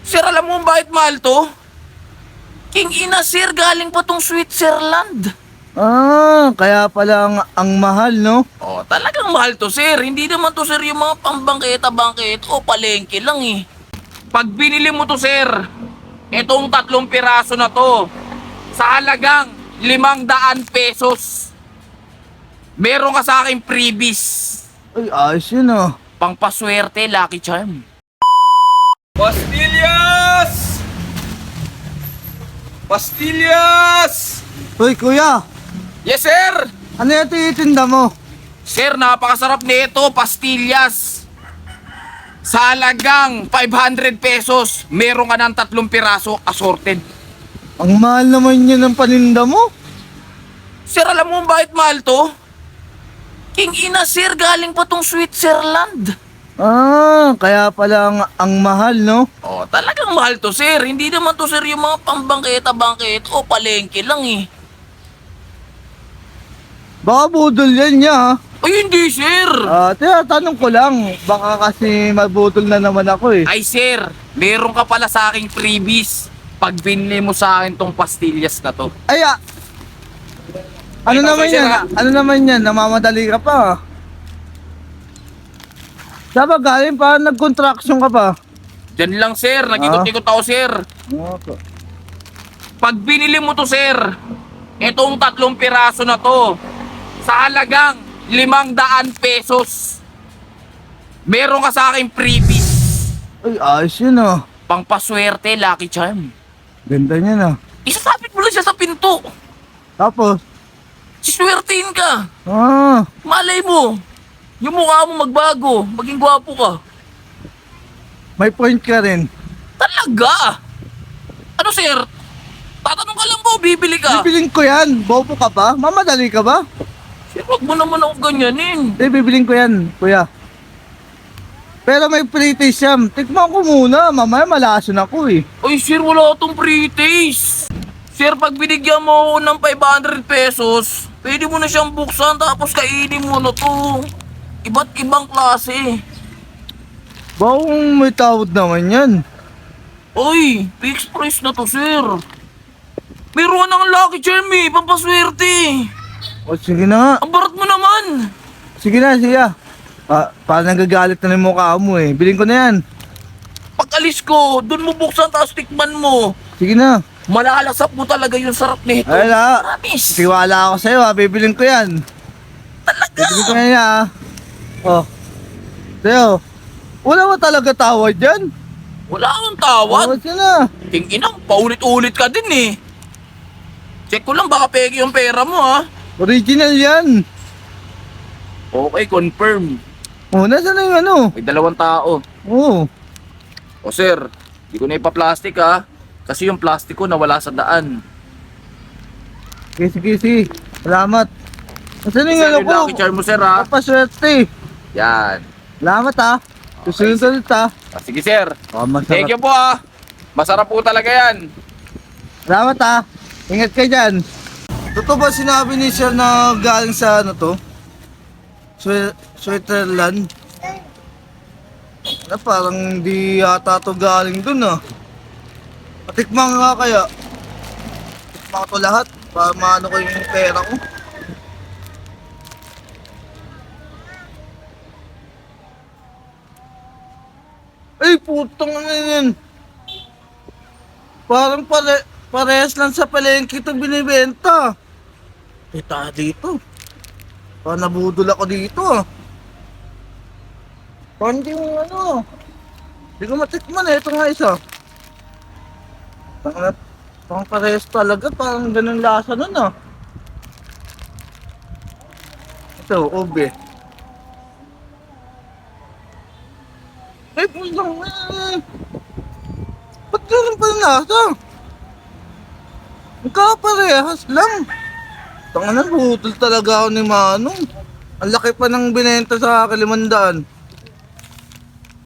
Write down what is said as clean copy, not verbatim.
Sir, alam mo bakit mahal to? King ina, sir, galing pa tong Switzerland. Kaya pala ang mahal, no? Oh, talagang mahal to, sir. Hindi naman to, sir, yung mga pambangketa-bangket o palengke lang eh. Pag binili mo to, sir, itong 3 piraso na to, sa halagang 500 pesos, meron ka sa akin freebies. Ay, ayos yun, ah. Pangpaswerte, Lucky Charm. Pastillas! Pastillas! Uy, kuya! Yes, sir! Ano yung tinitinda mo? Sir, napakasarap nito, pastillas. Sa halagang 500 pesos, meron ka ng 3 piraso assorted. Ang mahal naman yun ng paninda mo. Sir, alam mo bakit mahal to? King ina, sir, galing pa tong Switzerland. Kaya pala ang mahal, no? Oh, talagang mahal to, sir. Hindi naman to, sir, yung mga pambangketa-bangket o palengke lang eh. Baka budol yan niya, ha? Ay, hindi, sir. Tinatanong ko lang. Baka kasi mabudol na naman ako, eh. Ay, sir, meron ka pala sa aking freebies pag binili mo sa akin tong pastillas na to. Ay, ano Ay, naman sir, yan? ha? Ano naman yan? Namamadali ka pa, ha? Saba galing pa, nag-contraction ka pa. Diyan lang, sir. Nag-ikot-ikot ako, sir. Pag binili mo to, sir, itong 3 piraso na to, sa halagang 500 pesos, meron ka sa akin freebies. Ay, ayos yun, ah. Pangpaswerte, Lucky Charm. Ganda niya, na. Isasabit mo lang siya sa pinto. Tapos, Siswertein ka. ah, Malay mo, yung mukha mo magbago, maging gwapo ka. may point ka rin. Talaga? Ano, sir? Tatanong ka lang po, bibili ka. Bibiling ko yan. Bobo ka ba? Mamadali ka ba? Sir, wag mo naman ako ganyanin. Bibiling ko yan, kuya. Pero may pre-taste yan. Tikman ko muna. Mamaya malason ako, eh. Ay, sir, wala itong pre-taste. Sir, pag binigyan mo ako ng 500 pesos, pwede mo na siyang buksan tapos kainin mo na to. Iba't ibang klase. Bakong may tawad naman yan. Oy, fixed price na to, sir. Meron ng Lucky Charm eh, pampaswerte. O, sige na nga. Ang barat mo naman. Sige na, siya. Parang nagagalit na ng mukha mo, eh. Biling ko na yan. Pag alis ko, dun mo buksan tapos tikman mo. Sige na. Malalasap mo talaga yung sarap nito. Ay, na. Promise. Tiwala ako sa'yo, ha. Bibiling ko yan. Talaga. Bibiling ko na yan, ha. Oh. Sa'yo. Wala ba talaga tawad yan? Wala akong tawad. Tawad ka na. Inang, paulit-ulit ka din eh. Check ko lang baka peke yung pera mo ha. Original yan. Okay, confirm. Oh, nasa na yung ano? May 2 tao. Oh. O sir, di ko na ipaplastic ha. Kasi yung plastic ko nawala sa daan. Kisi-kisi. Salamat. Nasa na yung Sir, ano yung ko? Lucky Charm mo sir ha. Papaswerte. Yan. Salamat, ha. Susunod ulit, ha. Sige sir. Oh, masarap. Thank you po ha. Masarap po talaga yan. Salamat, ha. Ingat kayo dyan. Totoo ba sinabi ni Sir na galing sa ano to? Switzerland? Na parang di yata to galing dun, ah. Patikman nga kaya. Tikman ko lahat para maano ko yung pera ko. Ay, putang ano yan. Parang parehas lang sa palengke ito binibenta. Kita dito. Parang nabudol ako dito, ah. Parang di mo ano. Di ko matikman eh. Ito nga isa. Parang parehas talaga. Parang ganun lasa nun, ah. Ito, ube. Ay, putang ba't ganun pa yung lasa? Magkaparehas lang. Tangan na, budol talaga ako ni Manong. Ang laki pa ng binenta sa akin, 500.